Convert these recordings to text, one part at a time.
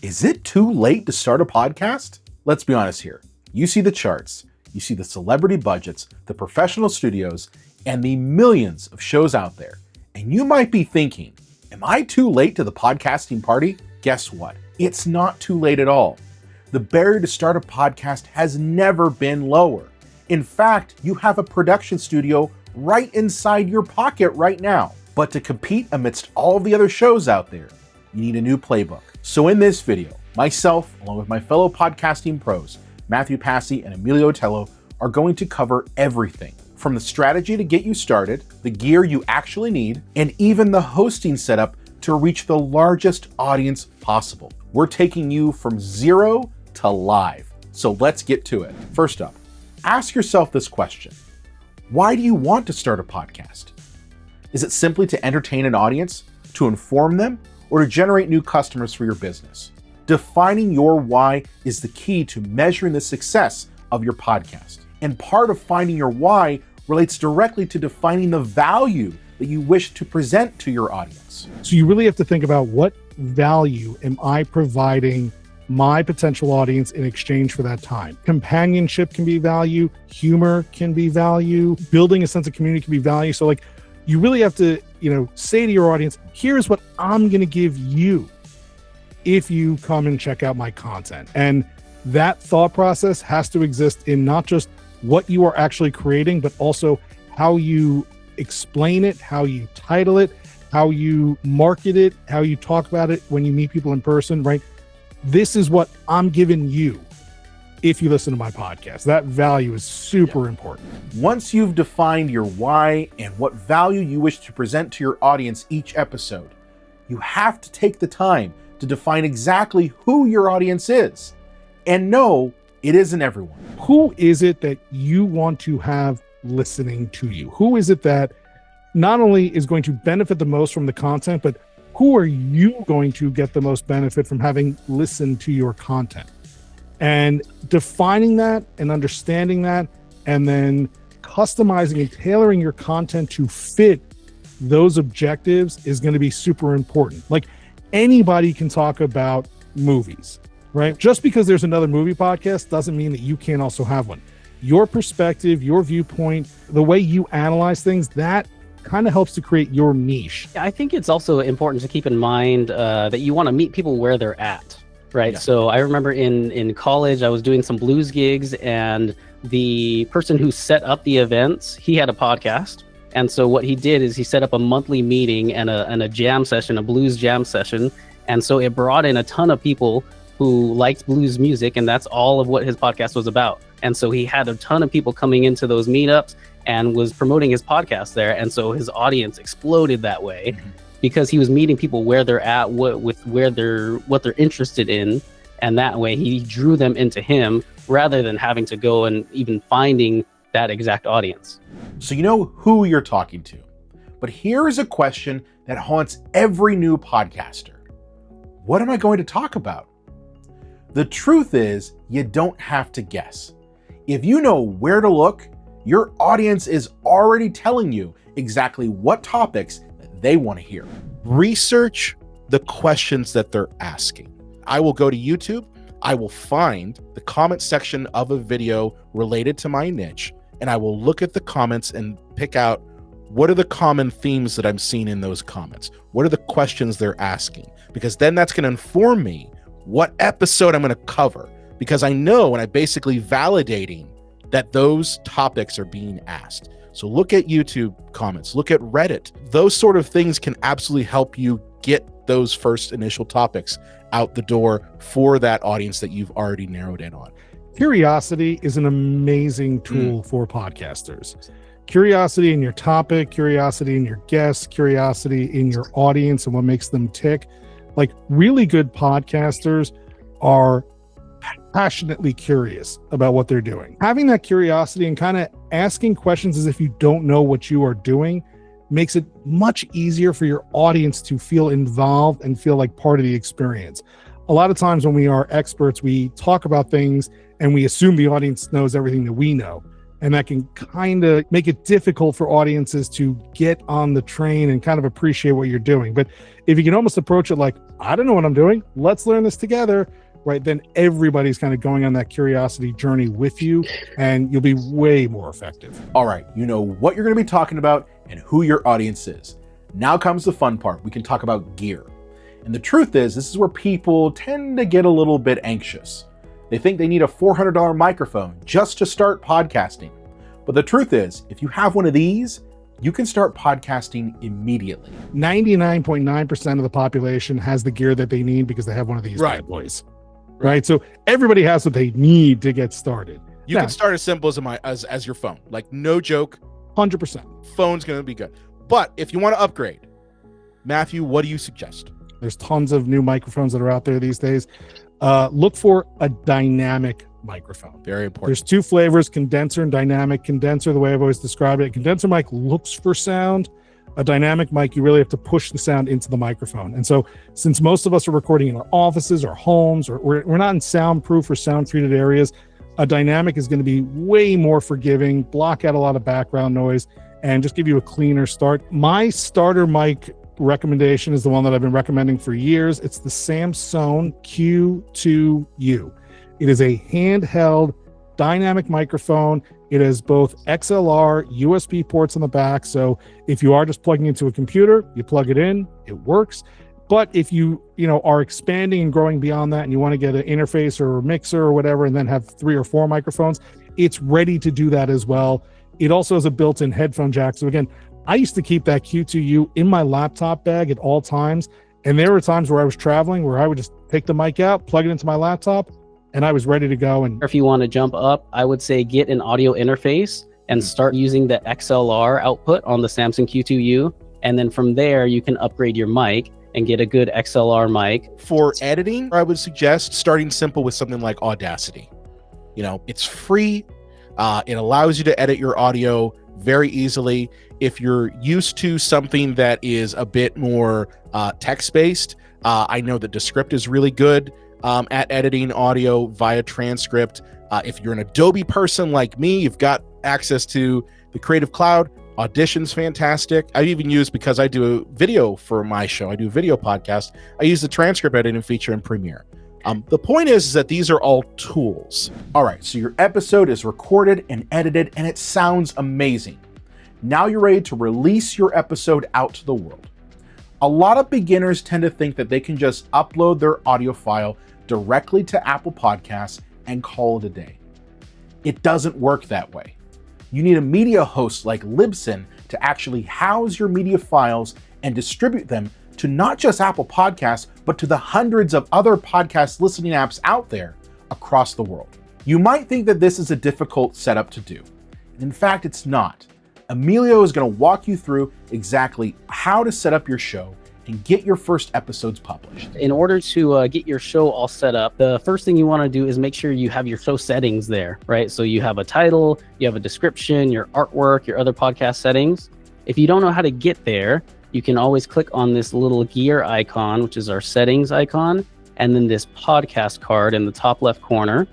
Is it too late to start a podcast? Let's be honest here. You see the charts, you see the celebrity budgets, the professional studios, and the millions of shows out there. And you might be thinking, am I too late to the podcasting party? Guess what? It's not too late at all. The barrier to start a podcast has never been lower. In fact, you have a production studio right inside your pocket right now. But to compete amidst all of the other shows out there, you need a new playbook. So in this video, myself, along with my fellow podcasting pros, Matthew Passy and Emilio Tello, are going to cover everything from the strategy to get you started, the gear you actually need, and even the hosting setup to reach the largest audience possible. We're taking you from zero to live. So let's get to it. First up, ask yourself this question. Why do you want to start a podcast? Is it simply to entertain an audience, to inform them, or to generate new customers for your business? Defining your why is the key to measuring the success of your podcast. And part of finding your why relates directly to defining the value that you wish to present to your audience. So you really have to think about, what value am I providing my potential audience in exchange for that time? Companionship can be value, humor can be value, building a sense of community can be value. So you really have to, say to your audience, here's what I'm going to give you if you come and check out my content. And that thought process has to exist in not just what you are actually creating, but also how you explain it, how you title it, how you market it, how you talk about it when you meet people in person, right? This is what I'm giving you if you listen to my podcast. That value is super important. Once you've defined your why and what value you wish to present to your audience each episode, you have to take the time to define exactly who your audience is. And no, it isn't everyone. Who is it that you want to have listening to you? Who is it that not only is going to benefit the most from the content, but who are you going to get the most benefit from having listened to your content? And defining that and understanding that, and then customizing and tailoring your content to fit those objectives is going to be super important. Anybody can talk about movies, right? Just because there's another movie podcast doesn't mean that you can't also have one. Your perspective, your viewpoint, the way you analyze things, that kind of helps to create your niche. I think it's also important to keep in mind that you want to meet people where they're at. Right. Yeah. So I remember in college, I was doing some blues gigs, and the person who set up the events, he had a podcast. And so what he did is he set up a monthly meeting and a jam session, a blues jam session. And so it brought in a ton of people who liked blues music, and that's all of what his podcast was about. And so he had a ton of people coming into those meetups and was promoting his podcast there. And so his audience exploded that way. Mm-hmm. Because he was meeting people where they're at, what they're interested in, and that way he drew them into him rather than having to go and even finding that exact audience. So you know who you're talking to. But here is a question that haunts every new podcaster. What am I going to talk about? The truth is, you don't have to guess. If you know where to look, your audience is already telling you exactly what topics they want to hear. Research the questions that they're asking. I will go to YouTube. I will find the comment section of a video related to my niche, and I will look at the comments and pick out what are the common themes that I'm seeing in those comments. What are the questions they're asking? Because then that's going to inform me what episode I'm going to cover, because I know and I'm basically validating that those topics are being asked. So look at YouTube comments, look at Reddit. Those sort of things can absolutely help you get those first initial topics out the door for that audience that you've already narrowed in on. Curiosity is an amazing tool for podcasters. Curiosity in your topic, curiosity in your guests, curiosity in your audience and what makes them tick. Really good podcasters are passionately curious about what they're doing. Having that curiosity and kind of asking questions as if you don't know what you are doing makes it much easier for your audience to feel involved and feel like part of the experience. A lot of times when we are experts, we talk about things and we assume the audience knows everything that we know. And that can kind of make it difficult for audiences to get on the train and kind of appreciate what you're doing. But if you can almost approach it like, I don't know what I'm doing, let's learn this together, right? Then everybody's kind of going on that curiosity journey with you, and you'll be way more effective. All right, you know what you're going to be talking about and who your audience is. Now comes the fun part. We can talk about gear. And the truth is, this is where people tend to get a little bit anxious. They think they need a $400 microphone just to start podcasting. But the truth is, if you have one of these, you can start podcasting immediately. 99.9% of the population has the gear that they need because they have one of these bad boys. Right? So everybody has what they need to get started. You can start as simple as your phone. Like, no joke. 100%. Phone's going to be good. But if you want to upgrade, Matthew, what do you suggest? There's tons of new microphones that are out there these days. Look for a dynamic microphone. Very important. There's two flavors, condenser and dynamic. Condenser, the way I've always described it, a condenser mic looks for sound. A dynamic mic, you really have to push the sound into the microphone. And so since most of us are recording in our offices or homes, or we're not in soundproof or sound treated areas, a dynamic is going to be way more forgiving, block out a lot of background noise, and just give you a cleaner start. My starter mic recommendation is the one that I've been recommending for years. It's the Samsung Q2U. It is a handheld dynamic microphone. It has both XLR, USB ports on the back. So if you are just plugging into a computer, you plug it in, it works. But if you are expanding and growing beyond that and you want to get an interface or a mixer or whatever, and then have 3 or 4 microphones, it's ready to do that as well. It also has a built-in headphone jack. So again, I used to keep that Q2U in my laptop bag at all times. And there were times where I was traveling where I would just take the mic out, plug it into my laptop, and I was ready to go. And if you want to jump up, I would say get an audio interface and start using the XLR output on the Samsung Q2U. And then from there, you can upgrade your mic and get a good XLR mic. For editing, I would suggest starting simple with something like Audacity. It's free. It allows you to edit your audio very easily. If you're used to something that is a bit more text-based, I know that Descript is really good at editing audio via transcript. If you're an Adobe person like me, you've got access to the Creative Cloud. Audition's fantastic. I even use, because I do a video for my show, I do a video podcast, I use the transcript editing feature in Premiere. The point is that these are all tools. All right, so your episode is recorded and edited and it sounds amazing. Now you're ready to release your episode out to the world. A lot of beginners tend to think that they can just upload their audio file directly to Apple Podcasts and call it a day. It doesn't work that way. You need a media host like Libsyn to actually house your media files and distribute them to not just Apple Podcasts, but to the hundreds of other podcast listening apps out there across the world. You might think that this is a difficult setup to do. And in fact, it's not. Emilio is going to walk you through exactly how to set up your show and get your first episodes published. In order to get your show all set up, the first thing you want to do is make sure you have your show settings there, right? So you have a title, you have a description, your artwork, your other podcast settings. If you don't know how to get there, you can always click on this little gear icon, which is our settings icon, and then this podcast card in the top left corner.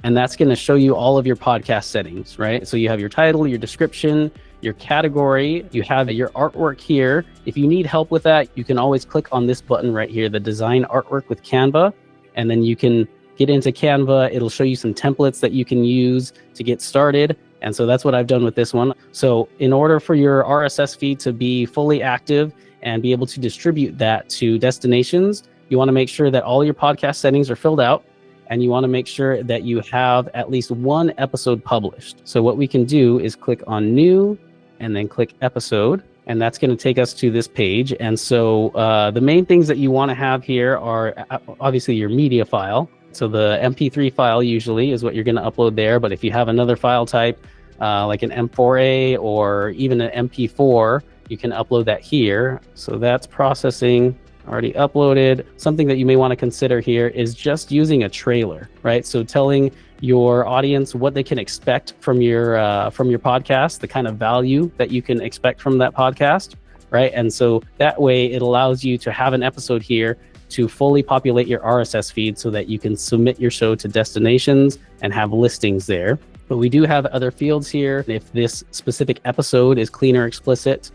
And that's going to show you all of your podcast settings, right? So you have your title, your description, your category, you have your artwork here. If you need help with that, you can always click on this button right here, the design artwork with Canva, and then you can get into Canva. It'll show you some templates that you can use to get started. And so that's what I've done with this one. So in order for your RSS feed to be fully active and be able to distribute that to destinations, you want to make sure that all your podcast settings are filled out. And you want to make sure that you have at least one episode published. So what we can do is click on new and then click episode. And that's going to take us to this page. And so the main things that you want to have here are obviously your media file. So the MP3 file usually is what you're going to upload there. But if you have another file type like an M4A or even an MP4, you can upload that here. So that's processing. Already uploaded. Something that you may want to consider here is just using a trailer, right? So telling your audience what they can expect from your podcast, the kind of value that you can expect from that podcast, right? And so that way it allows you to have an episode here to fully populate your RSS feed so that you can submit your show to destinations and have listings there. But we do have other fields here. If this specific episode is clean or explicit,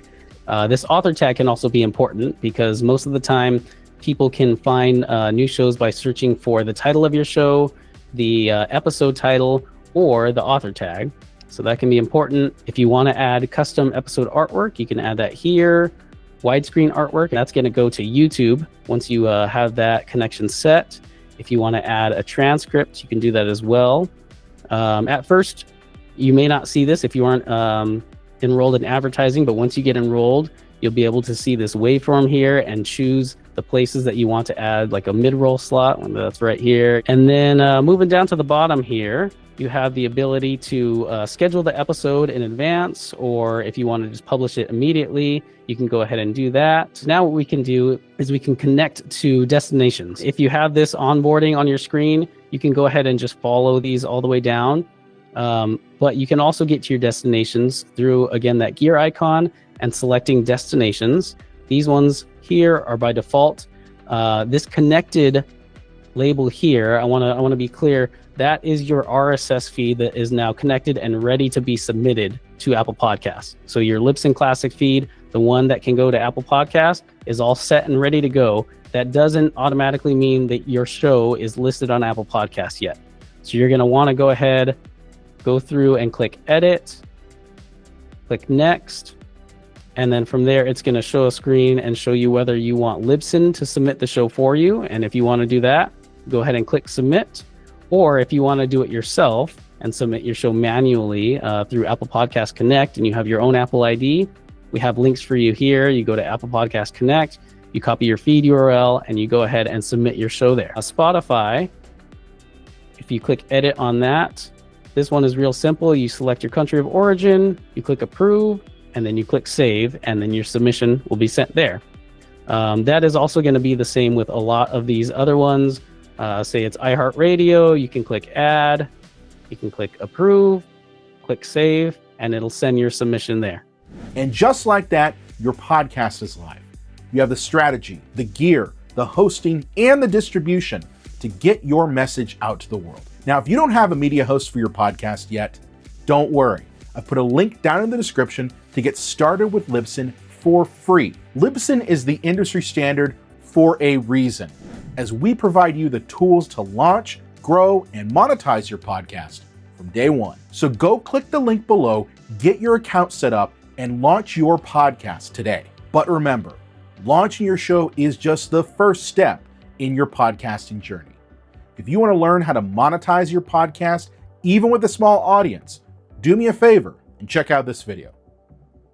this author tag can also be important because most of the time people can find new shows by searching for the title of your show, the episode title, or the author tag. So that can be important. If you want to add custom episode artwork, you can add that here. Widescreen artwork, that's going to go to YouTube once you have that connection set. If you want to add a transcript, you can do that as well. At first, you may not see this if you aren't enrolled in advertising, but once you get enrolled, you'll be able to see this waveform here and choose the places that you want to add, like a mid-roll slot. That's right here. And then moving down to the bottom here, you have the ability to schedule the episode in advance, or if you want to just publish it immediately, you can go ahead and do that. So now what we can do is we can connect to destinations. If you have this onboarding on your screen, you can go ahead and just follow these all the way down. But you can also get to your destinations through, again, that gear icon and selecting destinations. These ones here are by default. This connected label here, I want to be clear, that is your RSS feed that is now connected and ready to be submitted to Apple Podcasts. So your Libsyn Classic feed, the one that can go to Apple Podcasts, is all set and ready to go. That doesn't automatically mean that your show is listed on Apple Podcasts yet. So you're going to want to go ahead, go through and click Edit, click Next, and then from there, it's going to show a screen and show you whether you want Libsyn to submit the show for you. And if you want to do that, go ahead and click Submit. Or if you want to do it yourself and submit your show manually through Apple Podcast Connect and you have your own Apple ID, we have links for you here. You go to Apple Podcast Connect, you copy your feed URL, and you go ahead and submit your show there. Spotify, if you click Edit on that, this one is real simple. You select your country of origin, you click Approve, and then you click Save, and then your submission will be sent there. That is also going to be the same with a lot of these other ones. Say it's iHeartRadio, you can click Add, you can click Approve, click Save, and it'll send your submission there. And just like that, your podcast is live. You have the strategy, the gear, the hosting, and the distribution to get your message out to the world. Now, if you don't have a media host for your podcast yet, don't worry. I've put a link down in the description to get started with Libsyn for free. Libsyn is the industry standard for a reason, as we provide you the tools to launch, grow, and monetize your podcast from day one. So go click the link below, get your account set up, and launch your podcast today. But remember, launching your show is just the first step in your podcasting journey. If you want to learn how to monetize your podcast, even with a small audience, do me a favor and check out this video.